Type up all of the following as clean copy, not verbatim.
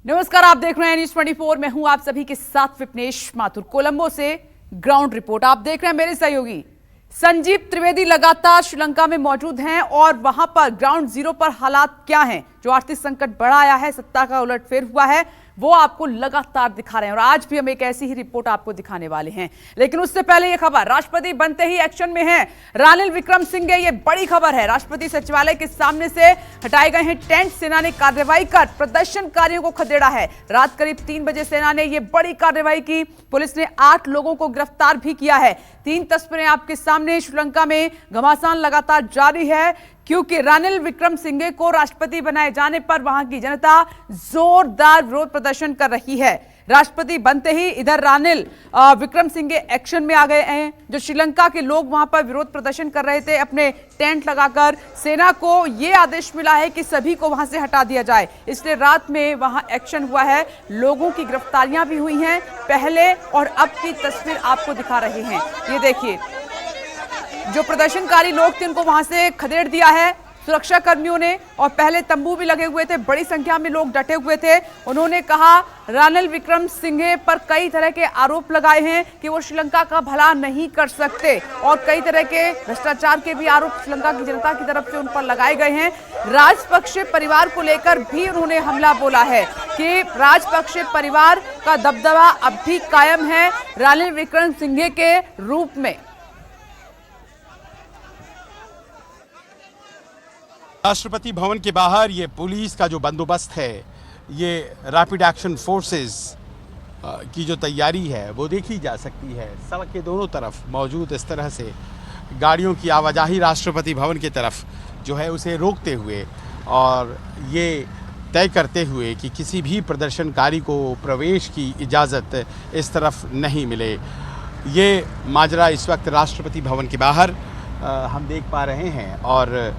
नमस्कार, आप देख रहे हैं न्यूज 24। मैं हूं आप सभी के साथ विपनेश माथुर। कोलंबो से ग्राउंड रिपोर्ट आप देख रहे हैं। मेरे सहयोगी संजीव त्रिवेदी लगातार श्रीलंका में मौजूद हैं और वहां पर ग्राउंड जीरो पर हालात क्या हैं, जो आर्थिक संकट बढ़ा आया है, सत्ता का उलटफेर हुआ है, वो आपको लगातार दिखा रहे हैं। और आज भी हम एक ऐसी ही रिपोर्ट आपको दिखाने वाले हैं। लेकिन उससे पहले ये खबर, राष्ट्रपति बनते ही एक्शन में है रानिल विक्रमसिंघे। ये बड़ी खबर है। राष्ट्रपति सचिवालय के सामने से हटाए गए हैं टेंट। सेना ने कार्रवाई कर प्रदर्शनकारियों को खदेड़ा है। रात करीब 3 बजे सेना ने यह बड़ी कार्रवाई की। पुलिस ने 8 लोगों को गिरफ्तार भी किया है। 3 तस्वीरें आपके सामने। श्रीलंका में घमासान लगातार जारी है, क्योंकि रानिल विक्रमसिंघे को राष्ट्रपति बनाए जाने पर वहां की जनता जोरदार विरोध प्रदर्शन कर रही है। राष्ट्रपति बनते ही इधर रानिल विक्रमसिंघे एक्शन में आ गए हैं। जो श्रीलंका के लोग वहां पर विरोध प्रदर्शन कर रहे थे अपने टेंट लगाकर, सेना को यह आदेश मिला है कि सभी को वहां से हटा दिया जाए, इसलिए रात में वहां एक्शन हुआ है। लोगों की गिरफ्तारियां भी हुई हैं। पहले और अब की तस्वीर आपको दिखा रहे हैं। ये देखिए, जो प्रदर्शनकारी लोग थे उनको वहां से खदेड़ दिया है सुरक्षा कर्मियों ने, और पहले तंबू भी लगे हुए थे। बड़ी संख्या में लोग डटे हुए थे। उन्होंने कहा रानिल विक्रमसिंघे पर कई तरह के आरोप लगाए हैं कि वो श्रीलंका का भला नहीं कर सकते, और कई तरह के भ्रष्टाचार के भी आरोप श्रीलंका की जनता की तरफ से उन पर लगाए गए हैं। राजपक्षे परिवार को लेकर भी उन्होंने हमला बोला है कि राजपक्षे परिवार का दबदबा अब भी कायम है रानिल विक्रमसिंघे के रूप में। राष्ट्रपति भवन के बाहर ये पुलिस का जो बंदोबस्त है, ये रैपिड एक्शन फोर्सेस की जो तैयारी है वो देखी जा सकती है। सड़क के दोनों तरफ मौजूद इस तरह से गाड़ियों की आवाजाही राष्ट्रपति भवन की तरफ जो है उसे रोकते हुए और ये तय करते हुए कि किसी भी प्रदर्शनकारी को प्रवेश की इजाज़त इस तरफ नहीं मिले। ये माजरा इस वक्त राष्ट्रपति भवन के बाहर हम देख पा रहे हैं, और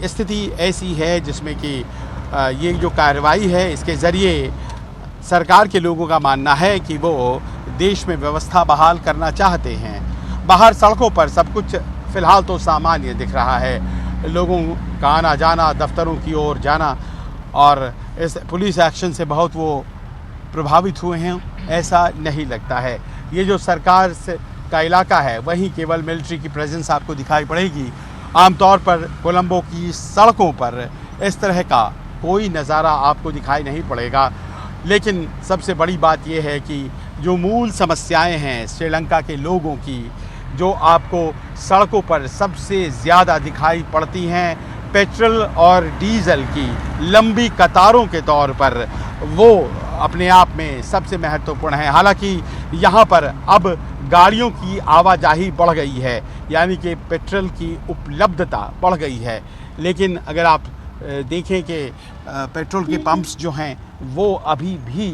स्थिति ऐसी है जिसमें कि ये जो कार्रवाई है इसके ज़रिए सरकार के लोगों का मानना है कि वो देश में व्यवस्था बहाल करना चाहते हैं। बाहर सड़कों पर सब कुछ फ़िलहाल तो सामान्य दिख रहा है, लोगों का आना जाना, दफ्तरों की ओर जाना, और इस पुलिस एक्शन से बहुत वो प्रभावित हुए हैं ऐसा नहीं लगता है। ये जो सरकार से का इलाका है वहीं केवल मिलिट्री की प्रेजेंस आपको दिखाई पड़ेगी। आमतौर पर कोलंबो की सड़कों पर इस तरह का कोई नज़ारा आपको दिखाई नहीं पड़ेगा। लेकिन सबसे बड़ी बात यह है कि जो मूल समस्याएं हैं श्रीलंका के लोगों की, जो आपको सड़कों पर सबसे ज़्यादा दिखाई पड़ती हैं, पेट्रोल और डीजल की लंबी कतारों के तौर पर, वो अपने आप में सबसे महत्वपूर्ण है। हालांकि यहाँ पर अब गाड़ियों की आवाजाही बढ़ गई है, यानी कि पेट्रोल की उपलब्धता बढ़ गई है। लेकिन अगर आप देखें कि पेट्रोल के पंप्स जो हैं वो अभी भी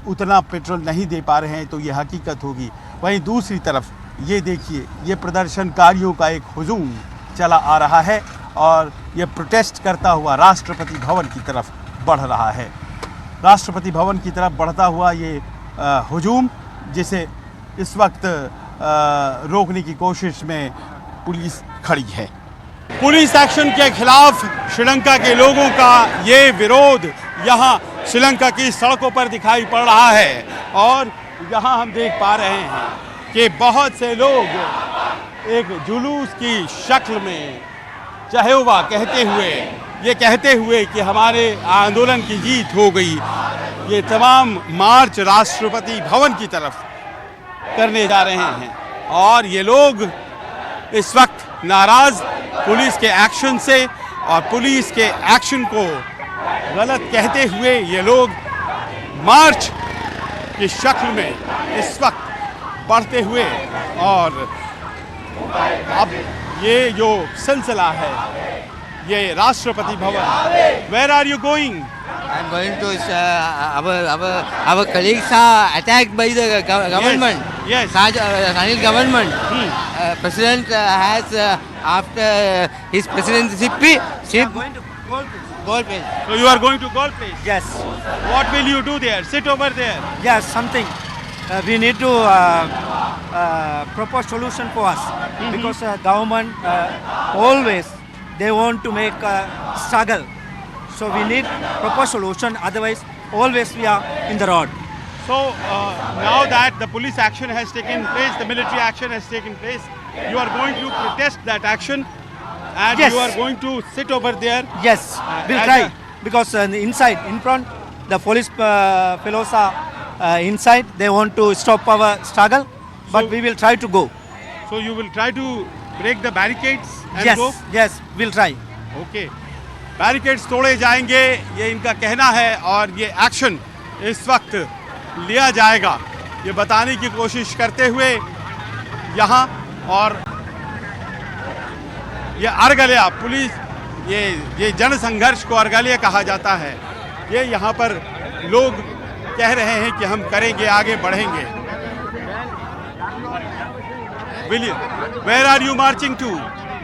उतना पेट्रोल नहीं दे पा रहे हैं, तो ये हकीकत होगी। वहीं दूसरी तरफ ये देखिए, ये प्रदर्शनकारियों का एक हुजूम चला आ रहा है और ये प्रोटेस्ट करता हुआ राष्ट्रपति भवन की तरफ बढ़ रहा है। राष्ट्रपति भवन की तरफ बढ़ता हुआ ये हुजूम, जिसे इस वक्त रोकने की कोशिश में पुलिस खड़ी है। पुलिस एक्शन के खिलाफ श्रीलंका के लोगों का ये विरोध यहाँ श्रीलंका की सड़कों पर दिखाई पड़ रहा है, और यहाँ हम देख पा रहे हैं कि बहुत से लोग एक जुलूस की शक्ल में चहेवा कहते हुए कि हमारे आंदोलन की जीत हो गई, ये तमाम मार्च राष्ट्रपति भवन की तरफ करने जा रहे हैं। और ये लोग इस वक्त नाराज पुलिस के एक्शन से, और पुलिस के एक्शन को गलत कहते हुए ये लोग मार्च की शक्ल में इस वक्त बढ़ते हुए, और अब ये जो सिलसिला है ये Rashtrapati Bhavan. Where are you going? I'm going to our colleagues are attacked by the government. Yes. Ranil government. President has after his presidency. Going to Gold place. So you are going to Gold Place? Yes. What will you do there? Sit over there. Yes, something. We need to propose solution for us, because government always they want to make a struggle. So we need proper solution. Otherwise, always we are in the road. So now that the police action has taken place, the military action has taken place, you are going to protest that action, and Yes. you are going to sit over there. Yes, we'll as try. Because inside, in front, the police fellows are inside. They want to stop our struggle, but So- we will try to go. So you will try to break the barricades and Yes, go. yes, we'll try. Okay, barricades तोड़े जाएंगे, ये इनका कहना है, और ये action इस वक्त लिया जाएगा, ये बताने की कोशिश करते हुए यहाँ। और ये अर्गल्या पुलिस, ये जन संघर्ष को अर्गल्या कहा जाता है। ये यहाँ पर लोग कह रहे हैं कि हम करेंगे, आगे बढ़ेंगे। Where are you marching to?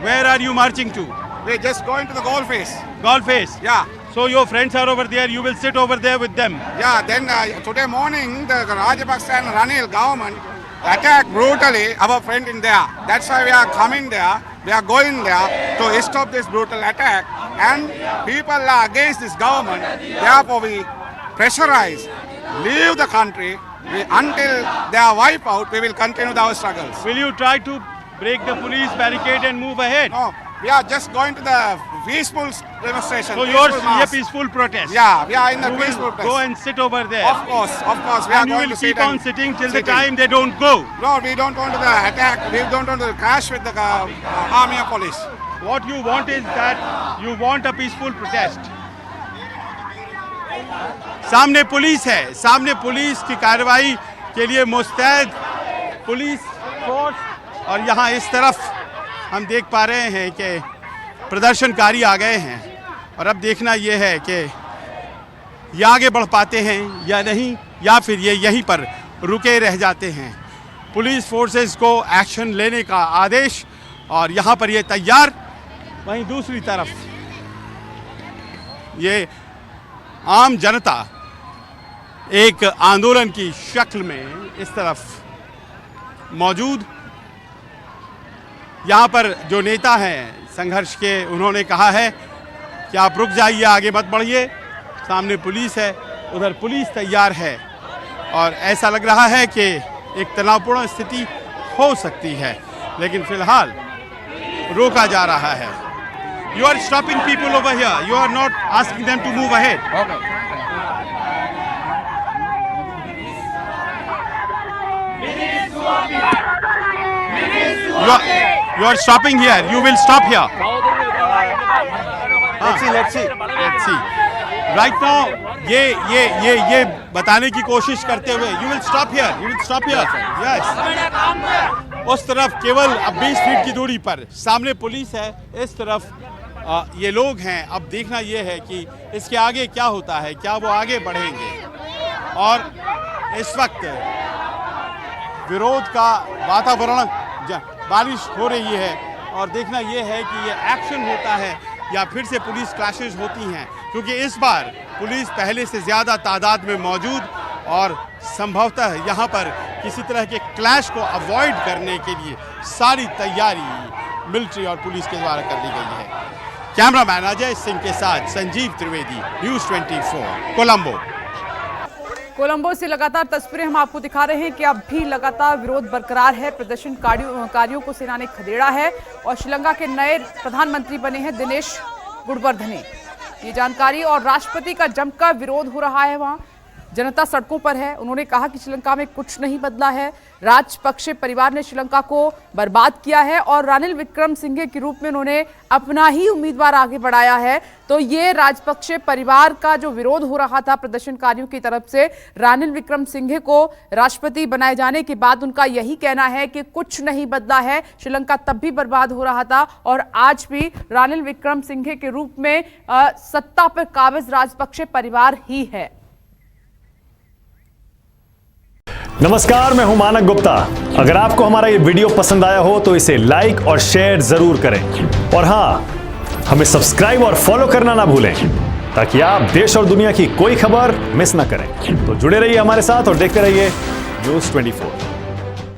Where are you marching to? We're just going to the golf face. Golf face. Yeah, So your friends are over there. You will sit over there with them. yeah. Then today morning, the Rajapaksa and Ranil government attacked brutally our friend in there. That's why we are coming there. We are going there to stop this brutal attack. And people are against this government. Therefore, we pressurize, leave the country. Until they are wiped out, we will continue with our struggles. Will you try to break the police barricade and move ahead? No, we are just going to the peaceful demonstration. So yours peaceful is a mass. peaceful protest. Yeah, we are in the You peaceful will protest. go and sit over there. Of course, we are And you going will to sit keep on and sitting till the sitting. time they don't go. No, we don't want to the attack. We don't want to clash with the army or police. What you want is that you want a peaceful protest. सामने police है, सामने police की कार्रवाई के लिए मुस्तैद police force, और यहाँ इस तरफ हम देख पा रहे हैं कि प्रदर्शनकारी आ गए हैं। और अब देखना ये है कि ये आगे बढ़ पाते हैं या नहीं, या फिर ये यहीं पर रुके रह जाते हैं। पुलिस फोर्सेस को एक्शन लेने का आदेश, और यहाँ पर ये तैयार। वहीं दूसरी तरफ ये आम जनता एक आंदोलन की शक्ल में इस तरफ मौजूद। यहाँ पर जो नेता हैं संघर्ष के, उन्होंने कहा है कि आप रुक जाइए, आगे मत बढ़िए। सामने पुलिस है, उधर पुलिस तैयार है, और ऐसा लग रहा है कि एक तनावपूर्ण स्थिति हो सकती है, लेकिन फिलहाल रोका जा रहा है। You are stopping people over here. You are not asking them to move ahead. Okay. You are stopping here. You will stop here. Let's see. Let's see. Right now, ये बताने की कोशिश करते हुए, you will stop here. You will stop here. Yes. उस तरफ केवल अब 20 फीट की दूरी पर सामने पुलिस है, इस तरफ ये लोग हैं। अब देखना ये है कि इसके आगे क्या होता है, क्या वो आगे बढ़ेंगे। और इस वक्त विरोध का वातावरण, बारिश हो रही है, और देखना ये है कि ये एक्शन होता है या फिर से पुलिस क्लैशेस होती हैं, क्योंकि इस बार पुलिस पहले से ज़्यादा तादाद में मौजूद, और संभवतः यहाँ पर किसी तरह के क्लैश को अवॉइड करने के लिए सारी तैयारी मिलिट्री और पुलिस के द्वारा कर दी गई है। कैमरामैन अजय सिंह के साथ संजीव त्रिवेदी, न्यूज़ 24, कोलंबो। कोलंबो से लगातार तस्वीरें हम आपको दिखा रहे हैं कि अब भी लगातार विरोध बरकरार है। प्रदर्शनकारियों को सेना ने खदेड़ा है, और श्रीलंका के नए प्रधानमंत्री बने हैं दिनेश गुणवर्धने, ये जानकारी। और राष्ट्रपति का जमकर विरोध हो रहा है, वहां जनता सड़कों पर है। उन्होंने कहा कि श्रीलंका में कुछ नहीं बदला है, राजपक्षे परिवार ने श्रीलंका को बर्बाद किया है, और रानिल विक्रमसिंघे के रूप में उन्होंने अपना ही उम्मीदवार आगे बढ़ाया है। तो ये राजपक्षे परिवार का जो विरोध हो रहा था प्रदर्शनकारियों की तरफ से रानिल विक्रमसिंघे को राष्ट्रपति बनाए जाने के बाद, उनका यही कहना है कि कुछ नहीं बदला है। श्रीलंका तब भी बर्बाद हो रहा था, और आज भी रानिल विक्रमसिंघे के रूप में सत्ता पर काबिज राजपक्षे परिवार ही है। नमस्कार, मैं हूं मानक गुप्ता। अगर आपको हमारा ये वीडियो पसंद आया हो तो इसे लाइक और शेयर जरूर करें, और हां, हमें सब्सक्राइब और फॉलो करना ना भूलें, ताकि आप देश और दुनिया की कोई खबर मिस ना करें। तो जुड़े रहिए हमारे साथ और देखते रहिए न्यूज़ 24।